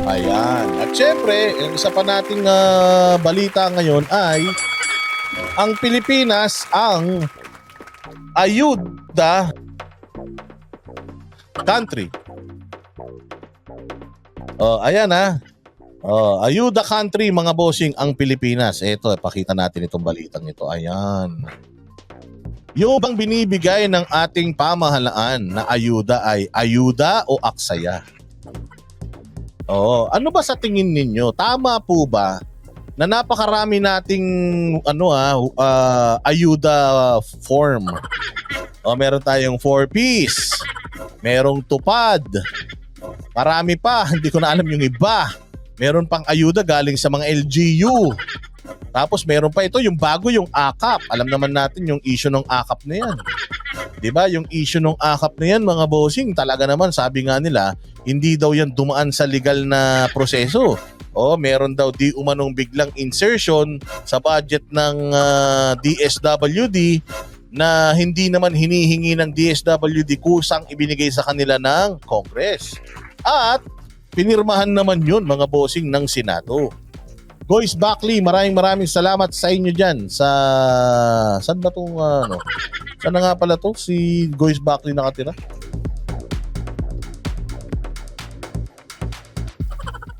Ayan. At syempre, yung isa pa nating balita ngayon ay ang Pilipinas ang ayuda country. Ayan ha. Ayuda country mga bossing ang Pilipinas. Ito, pakita natin itong balitang ito. Ayan. Yung bang binibigay ng ating pamahalaan na ayuda ay ayuda o aksaya? Ano ba sa tingin ninyo? Tama po ba na napakarami nating ayuda form? Meron tayong 4Ps, merong tupad, marami pa, hindi ko na alam yung iba. Meron pang ayuda galing sa mga LGU. Tapos meron pa ito, yung bago, yung AKAP. Alam naman natin yung issue ng AKAP na yan. Diba? Yung issue ng AKAP na yan, mga bossing, talaga naman, sabi nga nila, hindi daw yan dumaan sa legal na proseso. Meron daw di umanong biglang insertion sa budget ng DSWD na hindi naman hinihingi ng DSWD kusang ibinigay sa kanila ng Congress. At pinirmahan naman yun, mga bossing, ng Senado. Goyce Backley, maraming salamat sa inyo dyan sa... Saan ba itong Saan na nga pala to? Si Goyce Backley nakatira?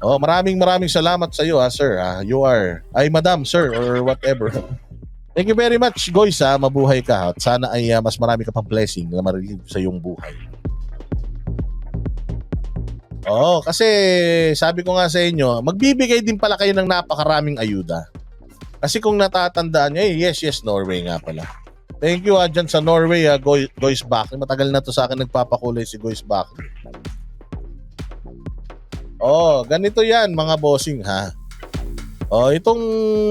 Maraming salamat sa iyo, sir. You are... Ay, madam, sir, or whatever. Thank you very much, Goyce. Mabuhay ka. At sana ay mas marami ka pang blessing na marinig sa iyong buhay. Kasi sabi ko nga sa inyo, magbibigay din pala kayo ng napakaraming ayuda. Kasi kung natatandaan nyo, yes, Norway nga pala. Thank you dyan sa Norway, Goyce Backley. Matagal na to sa akin nagpapakulay si Goyce Backley. Ganito yan mga bossing ha. Itong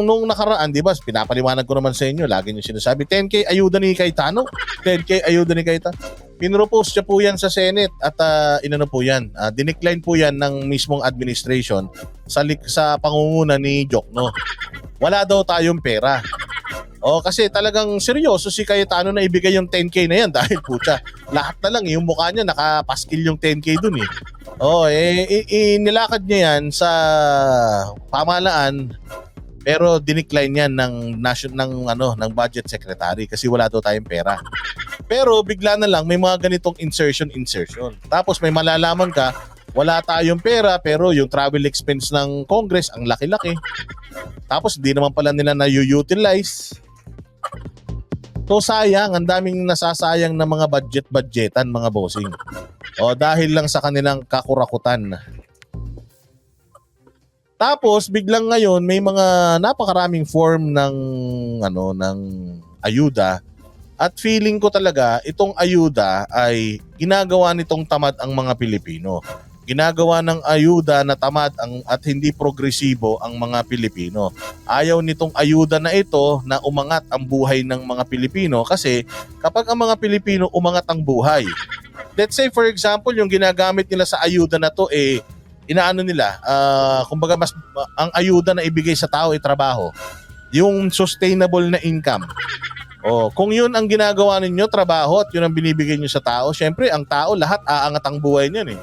nung nakaraan, di ba, pinapaliwanag ko naman sa inyo, lagi nyo sinasabi, 10K ayuda ni Cayetano, 10K ayuda ni Cayetano. Pinropose siya po yan sa Senate at inano po yan, dinecline po yan ng mismong administration sa pangunguna ni Jokno. Wala daw tayong pera. Kasi talagang seryoso si Cayetano na ibigay yung 10K na yan dahil putya, lahat na lang yung mukha niya nakapaskil yung 10K dun eh. Nilakad niya yan sa pamahalaan pero dinecline yan ng budget secretary kasi wala daw tayong pera. Pero bigla na lang may mga ganitong insertion. Tapos may malalaman ka, wala tayong pera pero yung travel expense ng Congress ang laki-laki. Tapos hindi naman pala nila na-utilize. So sayang, ang daming nasasayang na mga budgetan mga bossing. Dahil lang sa kanilang kakurakutan. Tapos biglang ngayon may mga napakaraming form ng ayuda at feeling ko talaga itong ayuda ay ginagawa nitong tamad ang mga Pilipino. Ginagawa ng ayuda na tamad at hindi progresibo ang mga Pilipino. Ayaw nitong ayuda na ito na umangat ang buhay ng mga Pilipino kasi kapag ang mga Pilipino umangat ang buhay, let's say for example yung ginagamit nila sa ayuda na to inaano nila, kumbaga ang ayuda na ibigay sa tao ay trabaho. Yung sustainable na income. Kung yun ang ginagawa ninyo, trabaho at yun ang binibigay nyo sa tao, syempre ang tao lahat aangat ang buhay niyan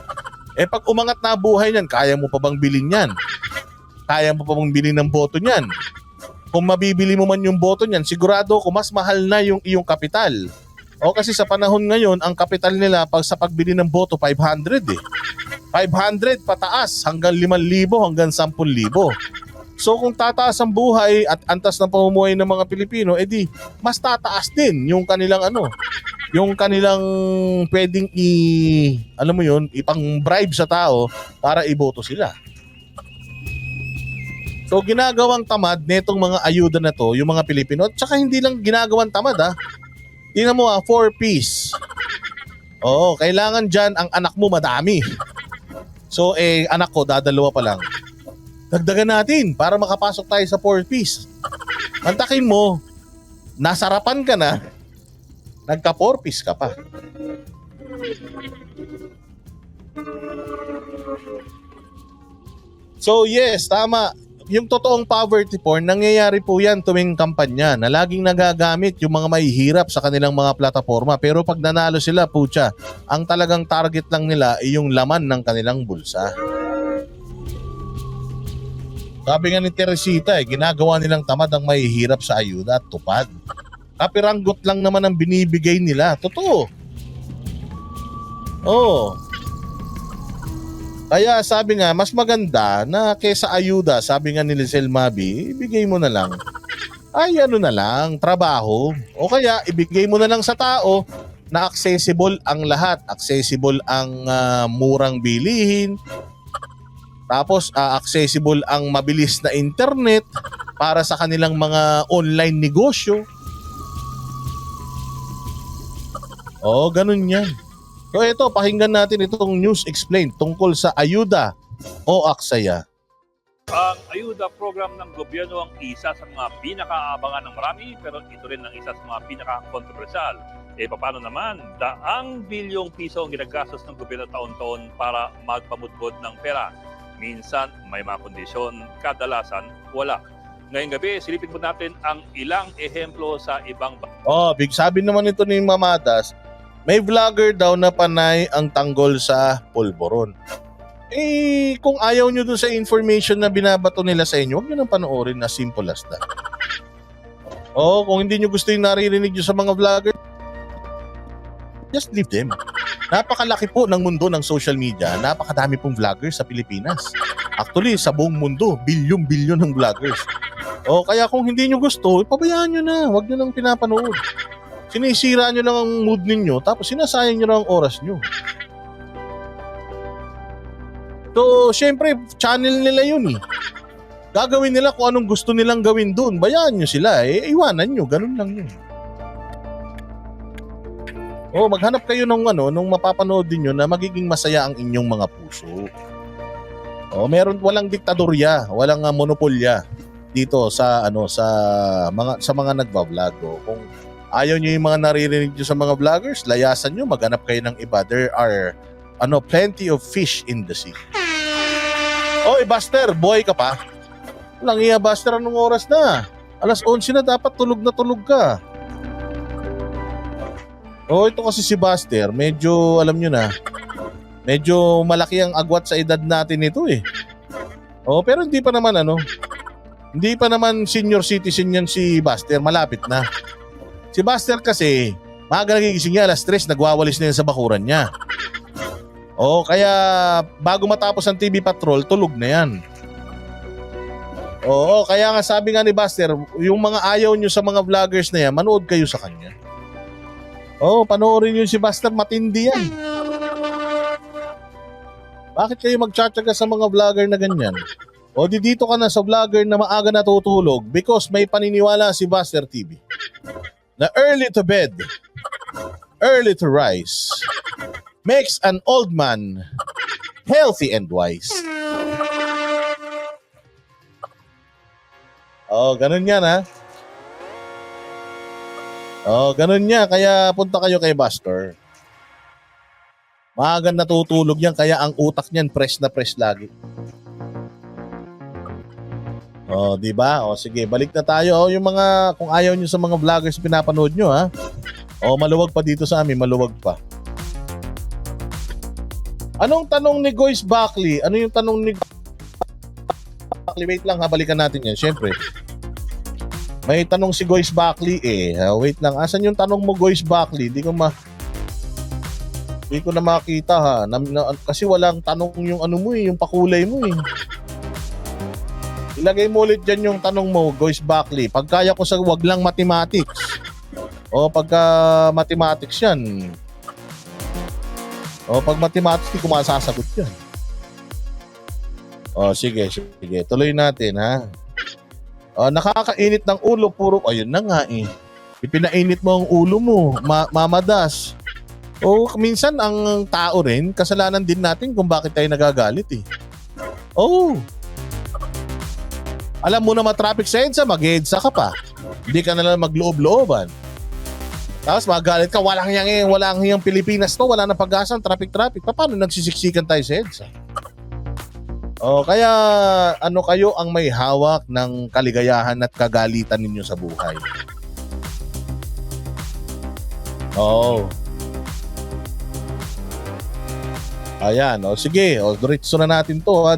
pag umangat na buhay niyan, kaya mo pa bang bilhin yan? Kaya mo pa bang bilhin ng boto niyan? Kung mabibili mo man yung boto niyan, sigurado ko mas mahal na yung iyong kapital. Kasi sa panahon ngayon, ang kapital nila sa pagbili ng boto, 500 500 pataas hanggang 5,000 hanggang 10,000. So kung tataas ang buhay at antas ng pamumuhay ng mga Pilipino, edi mas tataas din yung kanilang yung kanilang pwedeng ipang-bribe sa tao para iboto sila. So ginagawang tamad netong mga ayuda na to, yung mga Pilipino, at saka hindi lang ginagawang tamad Tingnan mo 4Ps. Kailangan dyan ang anak mo madami. So anak ko dadalawa pa lang. Dagdagan natin para makapasok tayo sa 4Ps. Mantakin mo, nasarapan ka na, nagka 4Ps ka pa. So yes, tama. Yung totoong poverty porn, nangyayari po yan tuwing kampanya na laging nagagamit yung mga mahihirap sa kanilang mga plataforma. Pero pag nanalo sila, putya, ang talagang target lang nila ay yung laman ng kanilang bulsa. Sabi nga ni Teresita, ginagawa nilang tamad ang mahihirap sa ayuda at tupad. Kapiranggot lang naman ang binibigay nila. Totoo. Oo. Kaya sabi nga, mas maganda na kesa ayuda, sabi nga ni Lizelle Mabi, ibigay mo na lang. Ay ano na lang, trabaho. O kaya ibigay mo na lang sa tao na accessible ang lahat. Accessible ang murang bilihin. Tapos accessible ang mabilis na internet para sa kanilang mga online negosyo. Oo, ganun yan. So ito, pakinggan natin itong News Explained tungkol sa ayuda o aksaya. Ang ayuda program ng gobyerno ang isa sa mga pinakaabangan ng marami, pero ito rin ang isa sa mga pinaka-kontrobersyal. Paano naman? Daang bilyong piso ang ginagastos ng gobyerno taon-taon para magpamudbod ng pera. Minsan may mga kondisyon, kadalasan wala. Ngayong gabi, silipin po natin ang ilang ehemplo sa ibang Big sabi naman ito ni Mamadas, may vlogger daw na panay ang tanggol sa pulboron. Kung ayaw nyo dun sa information na binabato nila sa inyo, huwag nyo nang panoorin, na simple as that. Kung hindi nyo gusto yung naririnig nyo sa mga vlogger, just leave them. Napakalaki po ng mundo ng social media. Napakadami pong vloggers sa Pilipinas. Actually, sa buong mundo, bilyon-bilyon ng vloggers. Kaya kung hindi nyo gusto, pabayaan nyo na. Huwag nyo nang pinapanood. Sinisira nyo lang ang mood ninyo, tapos sinasayang nyo lang ang oras nyo. So, syempre, channel nila yun eh. Gagawin nila kung anong gusto nilang gawin dun. Bayaan nyo sila. Iwanan nyo. Ganun lang yun. Maghanap kayo nung mapapanood din nyo na magiging masaya ang inyong mga puso. Walang diktadorya, walang monopolya dito sa mga nagba-vlog. Kung ayaw nyo yung mga naririnig nyo sa mga vloggers, layasan nyo, maghanap kayo ng iba. There are plenty of fish in the sea. Buster, boy ka pa? Walang iya, Buster, anong oras na? 11:00 na, dapat tulog na tulog ka. Ito kasi si Buster, medyo, alam nyo na, medyo malaki ang agwat sa edad natin ito eh. Pero hindi pa naman senior citizen yan si Buster, malapit na. Si Buster kasi, maaga nagigising niya, 3:00, nagwawalis na yan sa bakuran niya. Kaya bago matapos ang TV Patrol, tulog na yan. Kaya nga sabi nga ni Buster, yung mga ayaw nyo sa mga vloggers na yan, manood kayo sa kanya. Panoorin nyo si Buster, matindi yan. Bakit kayo magtsatsaga sa mga vlogger na ganyan? Dito ka na sa vlogger na maaga natutulog because may paniniwala si Buster TV na early to bed, early to rise makes an old man healthy and wise. Ganun yan ha. Ganun niya. Kaya punta kayo kay Buster. Maaga natutulog yan, kaya ang utak niyan fresh na fresh lagi. Di ba? Sige, balik na tayo. Yung mga, kung ayaw nyo sa mga vloggers pinapanood nyo ha. Maluwag pa dito sa amin, maluwag pa. Anong tanong ni Goyce Buckley? Ano yung tanong ni Buckley? Wait lang ha, balikan natin yan. Syempre. May tanong si Goyce Buckley wait lang. Asan yung tanong mo, Goyce Buckley? Hindi ko na makita ha. Kasi walang tanong yung mo yung pakulay mo eh. Ilagay mo ulit dyan yung tanong mo, Goyce Buckley. Pagkaya ko sa wag lang mathematics. Pagka mathematics yan. Pag mathematics, di ko masasagot yan. Sige. Tuloy natin ha. Nakakainit ng ulo, ayun na nga eh. Ipinainit mo ang ulo mo, Mamadas. Minsan ang tao rin, kasalanan din natin kung bakit tayo nagagalit eh. Alam mo na matraffic sa EDSA, mag-EDSA ka pa. Hindi ka na lang magloob-looban. Tapos magalit ka, walang hiyang Pilipinas to, wala na pag-asa, traffic. Paano nagsisiksikan tayo sa EDSA? Kaya kayo ang may hawak ng kaligayahan at kagalitan ninyo sa buhay. Ayan, sige, diretso na natin to.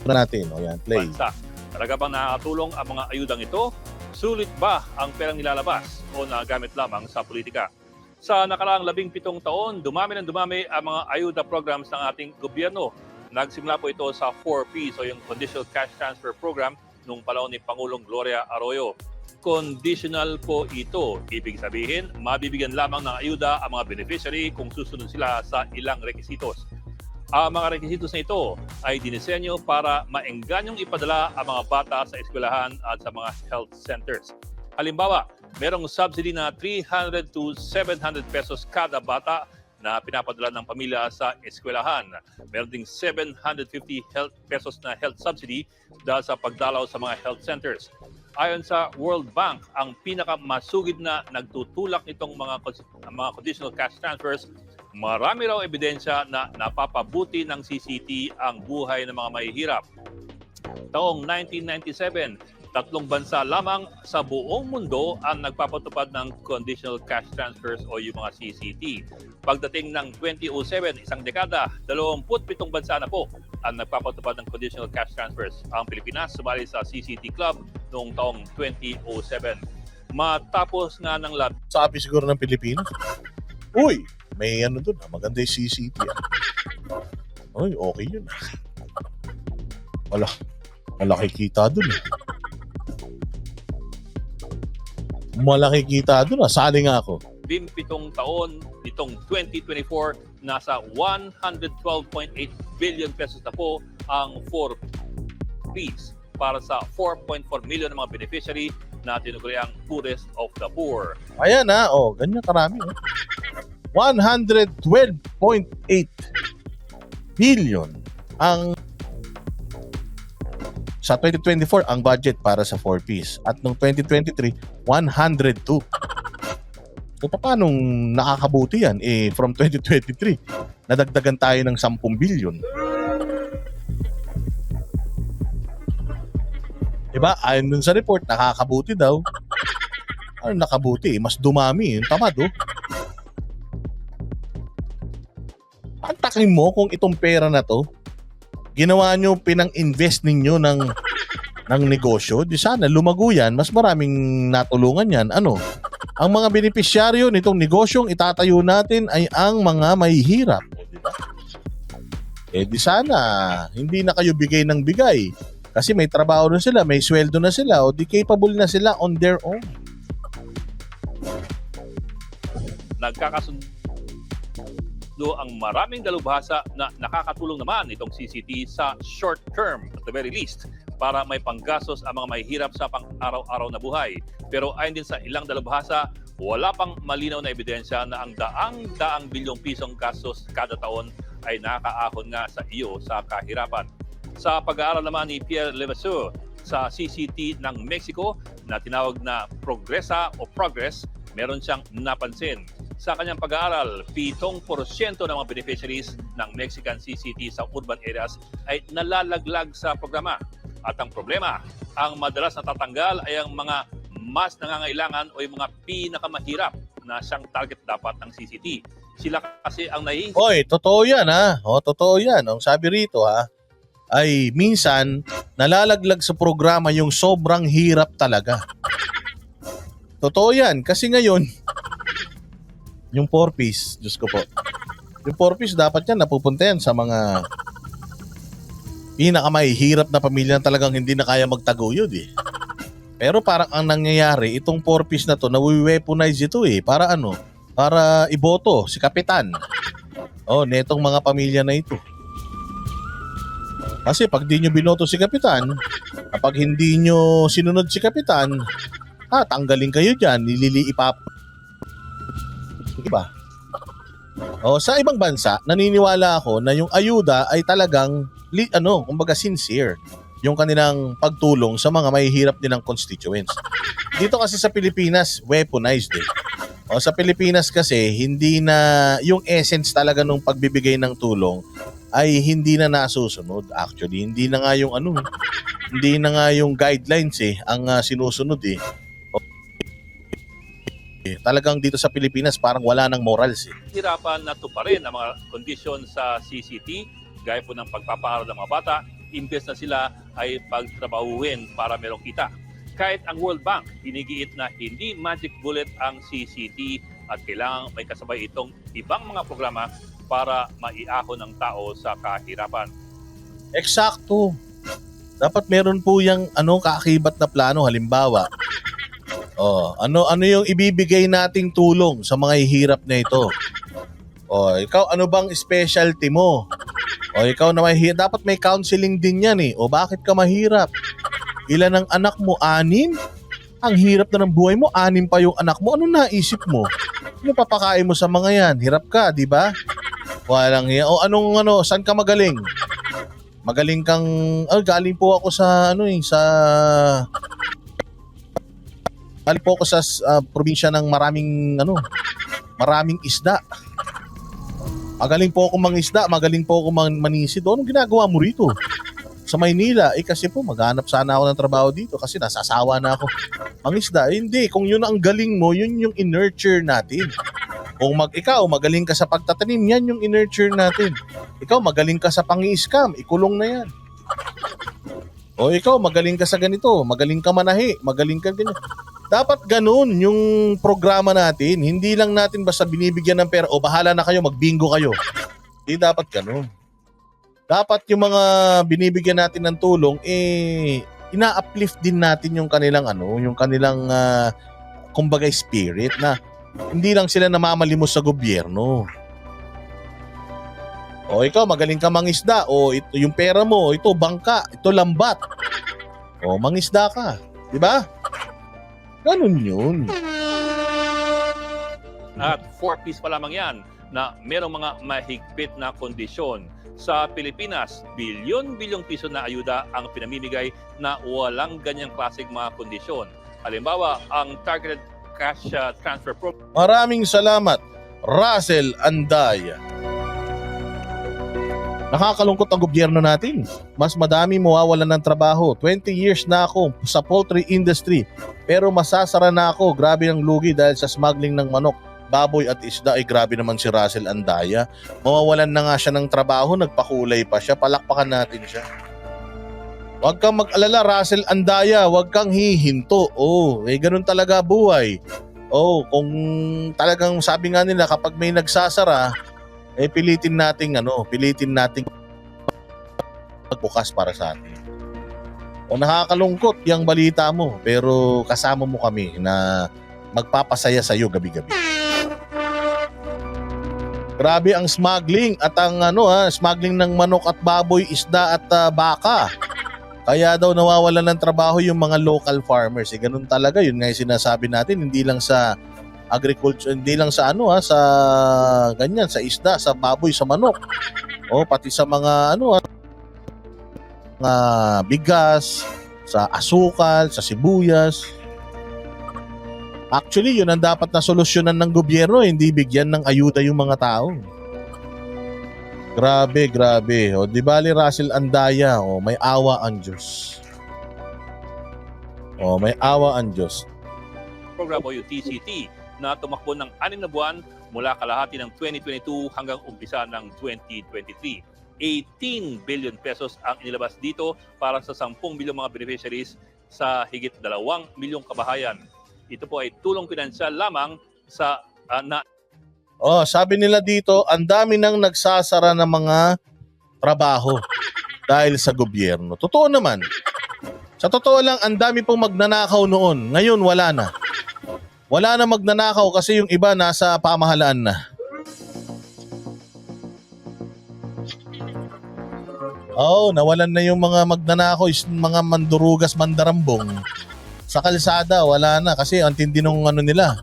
natin. O yan, play. bansa. Talaga bang nakakatulong ang mga ayudang ito? Sulit ba ang perang nilalabas o nagamit lamang sa politika? Sa nakaraang 17 taon, dumami ng dumami ang mga ayuda programs ng ating gobyerno. Nagsimula po ito sa 4Ps o yung Conditional Cash Transfer Program nung panahon ni Pangulong Gloria Arroyo. Conditional po ito. Ibig sabihin, mabibigyan lamang ng ayuda ang mga beneficiary kung susunod sila sa ilang rekisitos. Ang mga rekisitos na ito ay dinisenyo para maengganyong ipadala ang mga bata sa eskwelahan at sa mga health centers. Halimbawa, merong subsidy na 300 to 700 pesos kada bata na pinapadala ng pamilya sa eskwelahan. Meron ding 750 pesos na health subsidy dahil sa pagdalaw sa mga health centers. Ayon sa World Bank, ang pinakamasugid na nagtutulak nitong mga conditional cash transfers, marami raw ebidensya na napapabuti ng CCT ang buhay ng mga mahihirap. Taong 1997, 3 bansa lamang sa buong mundo ang nagpapatupad ng conditional cash transfers o yung mga CCT. Pagdating ng 2007, isang dekada, 27 bansa na po ang nagpapatupad ng conditional cash transfers. Ang Pilipinas sumali sa CCT Club noong taong 2007. Matapos nga ng Sabi siguro ng Pilipinas, uy, may ano dun, maganda yung CCT. Uy, okay yun. Malaki kita dun. Malaki kita dun. Sali nga ako. 17 taon, nitong 2024, nasa 112.8 billion pesos na po ang 4Ps para sa 4.4 million ng mga beneficiary na tinuguriang poorest of the poor. Ayan na, ganyan karami. 112.8 billion ang sa 2024 ang budget para sa 4Ps at noong 2023 102. So paano nakakabuti yan? From 2023 nadagdagan tayo ng 10 billion. Diba? Ayon dun sa report, nakakabuti daw. Ano nakabuti? Mas dumami yung tamad, Antakin mo kung itong pera na to ginawa nyo, pinang-invest ninyo ng negosyo, di sana lumago yan, mas maraming natulungan yan. Ang mga benepisyaryo nitong negosyong itatayo natin ay ang mga mahihirap. Diba? Di sana, hindi na kayo bigay ng bigay. Kasi may trabaho na sila, may sweldo na sila, o di capable na sila on their own. Nagkakasundo ang maraming dalubhasa na nakakatulong naman itong CCT sa short term at the very least para may panggastos ang mga mahihirap sa pang-araw-araw na buhay. Pero ayon din sa ilang dalubhasa, wala pang malinaw na ebidensya na ang daang bilyong pisong gastos kada taon ay nakakaahon nga sa iyo sa kahirapan. Sa pag-aaral naman ni Pierre Levasseur sa CCT ng Mexico na tinawag na Progresa o Progress, meron siyang napansin. Sa kanyang pag-aaral, 7% ng mga beneficiaries ng Mexican CCT sa urban areas ay nalalaglag sa programa. At ang problema, ang madalas natatanggal ay ang mga mas nangangailangan o yung mga pinakamahirap na siyang target dapat ng CCT. Sila kasi ang Oy, totoo yan totoo yan. Ang sabi rito ay minsan nalalaglag sa programa yung sobrang hirap talaga. Totoo yan kasi ngayon yung 4Ps, Diyos ko po. Yung 4Ps dapat yan, napupunta yan sa mga pinakamahihirap na pamilya na talagang hindi na kaya magtaguyod Pero parang ang nangyayari, itong 4Ps na to, nawi-weaponize ito Para Para iboto si Kapitan. Netong mga pamilya na ito. Kasi pag di nyo binoto si Kapitan, kapag hindi nyo sinunod si Kapitan, tanggalin kayo dyan, Diba? Sa ibang bansa, naniniwala ako na yung ayuda ay talagang kumbaga sincere yung kanilang pagtulong sa mga mahihirap nilang constituents. Dito kasi sa Pilipinas, weaponized Sa Pilipinas kasi, hindi na yung essence talaga ng pagbibigay ng tulong ay hindi na nasusunod. Actually, hindi na nga yung hindi na nga yung guidelines ang sinusunod Talagang dito sa Pilipinas parang wala nang morals hirapan na tuparin ang mga kondisyon sa CCT, gaya po ng pagpapaaral ng mga bata, imbes na sila ay pagtrabahuin para merong kita. Kahit ang World Bank, ginigiit na hindi magic bullet ang CCT at kailangang may kasabay itong ibang mga programa para maiahon ng tao sa kahirapan. Eksakto. Dapat meron po yung kaakibat na plano. Halimbawa, ano yung ibibigay nating tulong sa mga hihirap na ito? Ikaw, ano bang specialty mo? Ikaw na mahirap, dapat may counseling din yan eh. Bakit ka mahirap? Ilan ang anak mo? 6? Ang hirap na ng buhay mo, 6 pa yung anak mo. Ano naisip mo? Ano papakain mo sa mga yan? Hirap ka, di ba? Walang yan. Saan ka magaling? Magaling kang, galing po ako sa, galing po ako sa probinsya ng maraming isda. Magaling po ako mangisda, magaling po ako manisid. Anong ginagawa mo rito? Sa Maynila, kasi po maghanap sana ako ng trabaho dito kasi nasasawa na ako mangisda. Hindi, kung yun ang galing mo, yun yung in-nurture natin. Kung ikaw magaling ka sa pagtatanim, yan yung in-nurture natin. Ikaw magaling ka sa pangi-scam, ikulong na yan. Ikaw magaling ka sa ganito, magaling ka manahi, magaling ka ganyan. Dapat ganun yung programa natin. Hindi lang natin basta binibigyan ng pera bahala na kayo, magbingo kayo. Hindi dapat ganun. Dapat yung mga binibigyan natin ng tulong, ina-uplift din natin yung kanilang kumbaga spirit na hindi lang sila namamalimos sa gobyerno. Ikaw magaling ka mangisda, ito yung pera mo, ito bangka, ito lambat. Mangisda ka, di ba? Ganun yun. At 4 piece pa lamang yan na merong mga mahigpit na kondisyon. Sa Pilipinas, bilyon-bilyong piso na ayuda ang pinamimigay na walang ganyang klaseng mga kondisyon. Halimbawa, ang Targeted Cash Transfer Program. Maraming salamat, Russell Andaya. Nakakalungkot ang gobyerno natin. Mas madami mawawalan ng trabaho. 20 years na ako sa poultry industry. Pero masasara na ako. Grabe ang lugi dahil sa smuggling ng manok, baboy at isda. Grabe naman si Russell Andaya. Mawawalan na nga siya ng trabaho. Nagpakulay pa siya. Palakpakan natin siya. Huwag kang mag-alala, Russell Andaya. Huwag kang hihinto. Ganun talaga buhay. Kung talagang sabi nga nila kapag may nagsasara, pilitin nating magbukas para sa atin. Nakakalungkot yung balita mo, pero kasama mo kami na magpapasaya sa iyo gabi-gabi. Grabe ang smuggling at ang smuggling ng manok at baboy, isda at baka. Kaya daw nawawalan ng trabaho yung mga local farmers. Ganun talaga, yun nga yung sinasabi natin, hindi lang sa agriculture, hindi lang sa sa ganyan, sa isda, sa baboy, sa manok. Pati sa mga mga bigas, sa asukal, sa sibuyas. Actually, yun ang dapat na solusyonan ng gobyerno, hindi bigyan ng ayuda yung mga tao. Grabe. Di bali Russell Andaya, may awa ang Diyos. May awa ang Diyos. Program o yung TCT na tumakbo ng 6 na buwan mula kalahati ng 2022 hanggang umpisa ng 2023. 18 billion pesos ang inilabas dito para sa 10 milyong mga beneficiaries sa higit 2 milyong kabahayan. Ito po ay tulong pinansyal lamang sa sabi nila dito, ang dami nang nagsasara ng mga trabaho dahil sa gobyerno. Totoo naman. Sa totoo lang, ang dami pong magnanakaw noon. Ngayon, wala na. Wala na magnanakaw kasi yung iba nasa pamahalaan na. Nawalan na yung mga magnanakaw, mga mandurugas, mandarambong. Sa kalsada, wala na kasi ang tindi nung nila.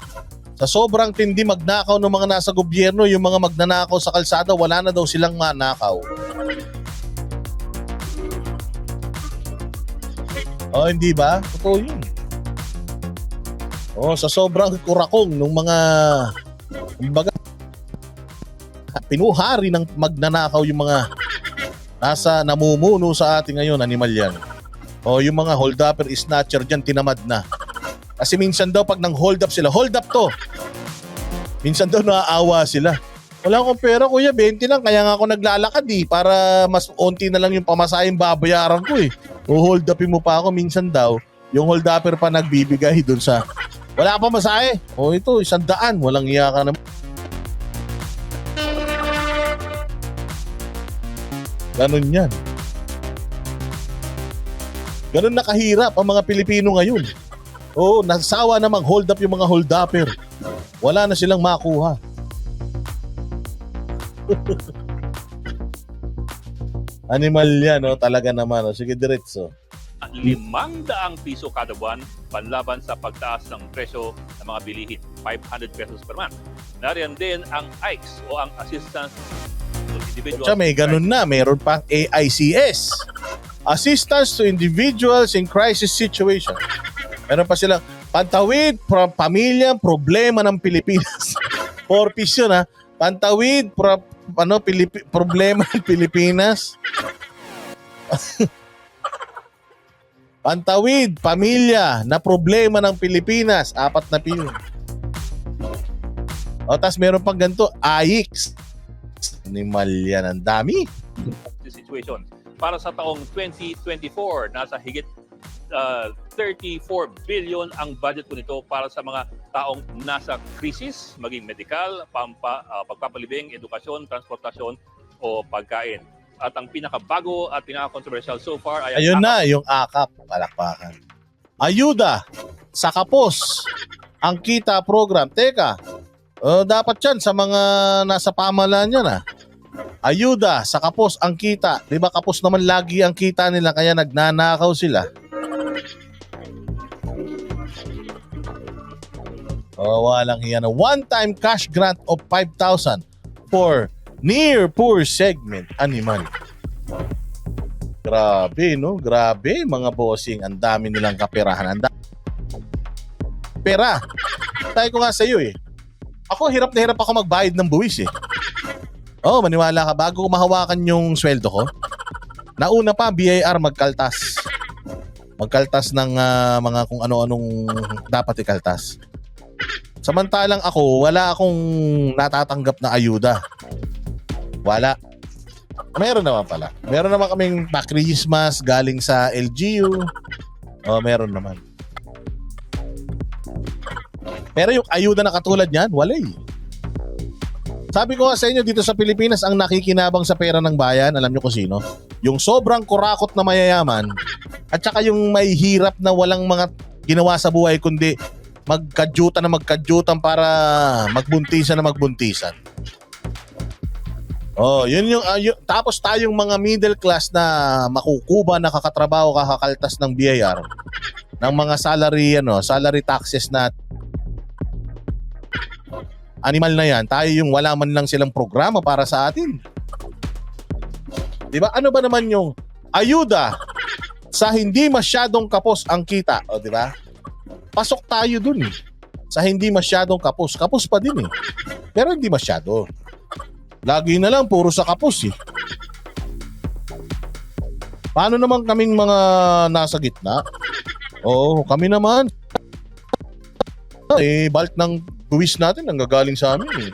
Sa sobrang tindi magnakaw ng mga nasa gobyerno, yung mga magnanakaw sa kalsada, wala na daw silang manakaw. Hindi ba? Totoo yun. Sa sobrang kurakong ng mga kumbaga pinuhari ng magnanakaw yung mga nasa namumuno sa atin ngayon, animal yan. Yung mga hold-upper, snatcher dyan, tinamad na. Kasi minsan daw pag nang hold up sila, hold up to. Minsan daw naaawa sila. Wala akong pera, kuya, 20 lang. Kaya nga ako naglalakad para mas onti na lang yung pamasahing babayaran ko eh. O-hold upin mo pa ako minsan daw. Yung hold upper pa nagbibigay dun sa... Wala pa masahe. O ito, 100. Walang iya ka naman. Ganun yan. Ganun nakahirap ang mga Pilipino ngayon. Oo, nasawa na mag-hold up yung mga hold upper. Wala na silang makuha. Animal yan, no? Talaga naman. No? Sige, diretso. 500 piso kada buwan panlaban sa pagtaas ng presyo ng mga bilihin, 500 pesos per month. Nariyan din ang AICS o ang Assistance to Individuals. Kutsa, may ganun na. Meron pang AICS. Assistance to Individuals in Crisis Situation. Meron pa silang pantawid pamilyang problema ng Pilipinas. 4 piece yun, ha? Pantawid problema ng Pilipinas. Pantawid pamilya na problema ng Pilipinas. 4 na piso. O, tas meron pang ganito, AICS. Animal yan. Ang dami. Situation. Para sa taong 2024, nasa higit 34 billion ang budget po nito para sa mga taong nasa krisis, maging medikal, pagpapalibing, edukasyon, transportasyon o pagkain. At ang pinakabago at pinaka-controversial so far ay Ayun na, yung AKAP. Palakpakan. Ayuda sa kapos. Ang kita program. Teka, dapat yan sa mga nasa pamahalaan yan, ha? Ayuda sa kapos ang kita. Di ba kapos naman lagi ang kita nila kaya nagnanakaw sila? Walang yan. A one-time cash grant of 5,000 for near poor segment animal. Grabe, no? Grabe, mga bossing. Ang dami nilang kaperahan. Ang dami. Pera. Tayo ko nga sa iyo eh. Ako, hirap na hirap ako magbayad ng buwis eh. Maniwala ka. Bago ko mahawakan yung sweldo ko, nauna pa, BIR magkaltas. Magkaltas ng mga kung ano-anong dapat ikaltas. Samantalang ako, wala akong natatanggap na ayuda. Wala. Meron naman pala. Meron naman kaming pa-Christmas galing sa LGU. Meron naman. Pero yung ayuda na katulad niyan, wala eh. Sabi ko nga sa inyo, dito sa Pilipinas, ang nakikinabang sa pera ng bayan, alam nyo kung sino? Yung sobrang kurakot na mayayaman at saka yung may hirap na walang mga ginawa sa buhay kundi magkadyutan para magbuntisan na magbuntisan. Yun yung tapos tayong mga middle class na makukuba, nakakatrabaho, kakakaltas ng BIR ng mga salary taxes na animal na yan, tayo yung wala man lang silang programa para sa atin. Diba? Ano ba naman yung ayuda sa hindi masyadong kapos ang kita? Diba? Pasok tayo dun eh. Sa hindi masyadong kapos. Kapos pa din eh. Pero hindi masyado. Lagi na lang puro sa kapos eh. Paano naman kaming mga nasa gitna? Kami naman. Balt ng buwis natin nanggagaling sa amin eh.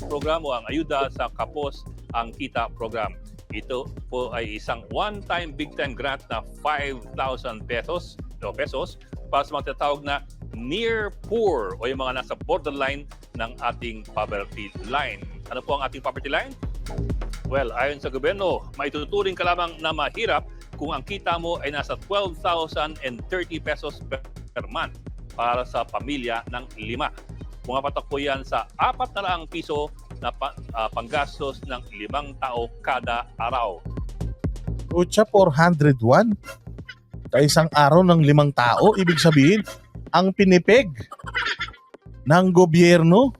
Programo ang Ayuda sa Kapos ang Kita program. Ito po ay isang one-time big-time grant na 5,000 pesos para sa mga tinatawag na near poor o yung mga nasa borderline ng ating poverty line. Ano po ang ating poverty line? Well, ayon sa gobyerno, maituturing ka lamang na mahirap kung ang kita mo ay nasa 12,030 pesos per month para sa pamilya ng 5. Pumapatak po yan sa 400 piso na panggastos ng 5 tao kada araw. Kutsa, 401? Sa isang araw ng 5 tao, ibig sabihin, ang pinipeg ng gobyerno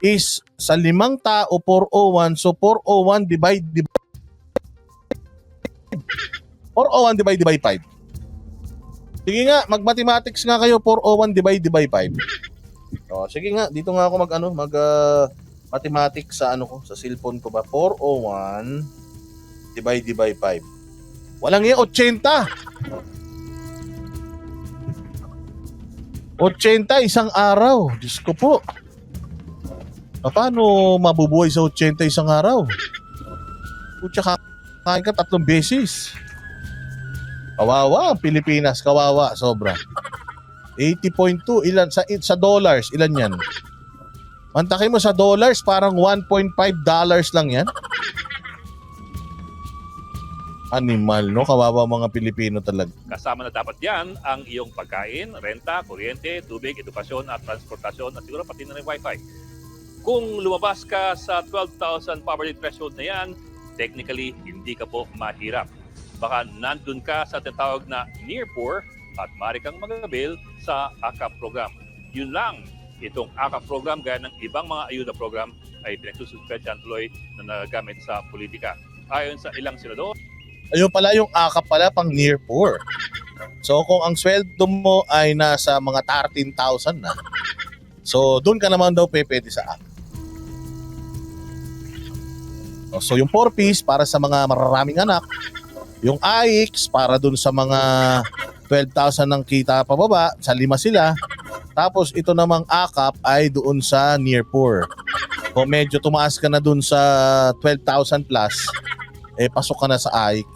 is sa 5 tao, 401. So, 401 divide by 5. Sige nga, mag-mathematics nga kayo, 401 divide by 5. Sige nga, dito nga ako mathematics sa sa cellphone ko ba. 401 divide by 5. Walang yan, 80. 80 isang araw. Diyos ko po. Paano mabubuhay sa 80 isang araw? Kutsa kakain ka 3 beses. Kawawa ang Pilipinas, kawawa, sobra. 80.2, ilan sa dollars, ilan yan? Mantakin mo sa dollars, parang $1.5 lang yan. Animal, no? Kawawa mga Pilipino talaga. Kasama na dapat yan ang iyong pagkain, renta, kuryente, tubig, edukasyon at transportasyon at siguro pati na rin wifi. Kung lumabas ka sa 12,000 poverty threshold na yan, technically, hindi ka po mahirap. Baka nandun ka sa tinatawag na near poor at maaari kang mag-avail sa AKAP program. Yun lang, itong AKAP program gaya ng ibang mga ayuda program ay pinagsususpensyahan tuloy na nagagamit sa politika. Ayon sa ilang senador, Ayun pala yung AKAP pala pang near poor. So kung ang sweldo mo ay nasa mga 13,000 na, so doon ka naman daw pwede sa AKAP. So yung 4Ps para sa mga mararaming anak, yung AIX para doon sa mga 12,000 ng kita pababa, sa 5 sila. Tapos ito namang AKAP ay doon sa near poor. Kung medyo tumaas ka na doon sa 12,000 plus, pasok ka na sa AIX.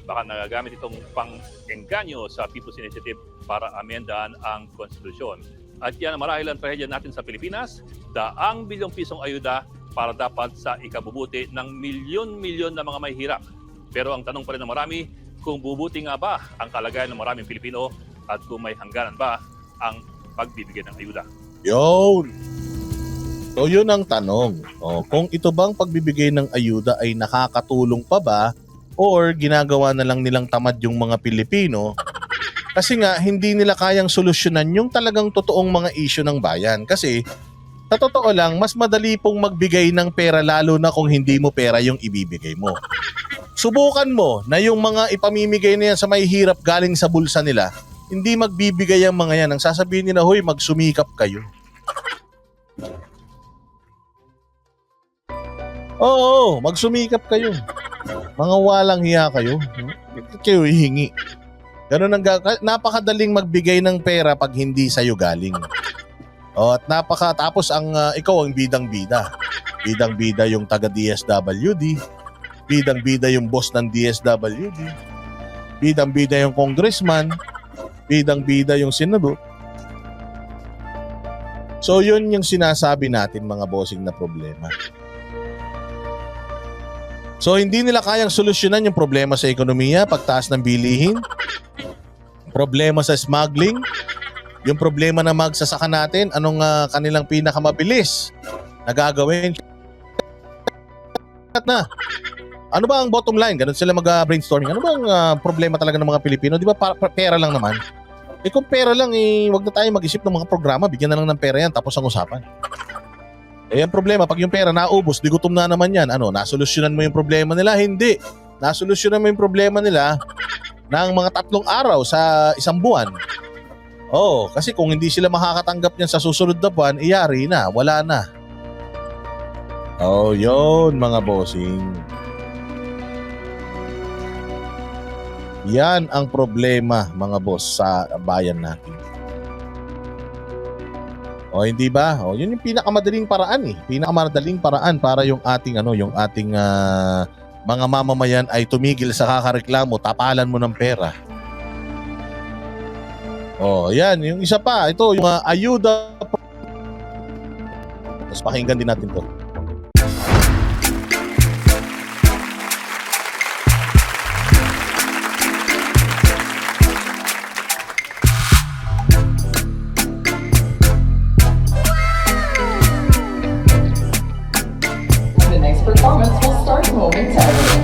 baka nagagamit itong pang-engganyo sa People's Initiative para amendahan ang konstitusyon. At yan ang marahil ang trahedya natin sa Pilipinas, daang bilyong pisong ayuda para dapat sa ikabubuti ng milyon-milyon na mga may hirap. Pero ang tanong pa rin ng marami, kung bubuti nga ba ang kalagayan ng maraming Pilipino at kung may hangganan ba ang pagbibigay ng ayuda. Yun! So yun ang tanong. Kung ito bang pagbibigay ng ayuda ay nakakatulong pa ba or ginagawa na lang nilang tamad yung mga Pilipino kasi nga hindi nila kayang solusyonan yung talagang totoong mga issue ng bayan. Kasi sa totoo lang, mas madali pong magbigay ng pera lalo na kung hindi mo pera yung ibibigay mo. Subukan mo na yung mga ipamimigay na yan sa may hirap galing sa bulsa nila, hindi magbibigay ang mga yan. Ang sasabihin nila, hoy, magsumikap kayo. Oo, magsumikap kayo. Mga walang hiya kayo. Bakit kayo hihingi? Ganun ang napakadaling magbigay ng pera pag hindi sa'yo galing. At tapos ikaw ang bidang-bida. Bidang-bida yung taga DSWD. Bidang-bida yung boss ng DSWD. Bidang-bida yung congressman. Bidang-bida yung senador. So yun yung sinasabi natin mga bossing na problema. So hindi nila kayang solusyonan yung problema sa ekonomiya, pagtaas ng bilihin, problema sa smuggling, yung problema na magsasaka natin, anong kanilang pinakamabilis na gagawin. Na. Ano ba ang bottom line? Ganun sila mag-brainstorming. Ano ba ang problema talaga ng mga Pilipino? Di ba pera lang naman? Kung pera lang, wag na tayo mag-isip ng mga programa, bigyan na lang ng pera yan, tapos ang usapan. Ang problema, pag yung pera naubos, di gutom na naman yan. Nasolusyonan mo yung problema nila? Hindi. Nasolusyonan mo yung problema nila ng mga 3 araw sa isang buwan. Kasi kung hindi sila makakatanggap niyan sa susunod na buwan, iyari na, wala na. Yun mga bossing. Yan ang problema mga boss sa bayan natin. Hindi ba? Yun yung pinakamadaling paraan Pinakamadaling paraan para yung ating mga mamamayan ay tumigil sa kakareklamo, tapalan mo ng pera. Yan, yung isa pa, ito yung ayuda. Tapos pakinggan din natin 'to. The next performance will start momentarily.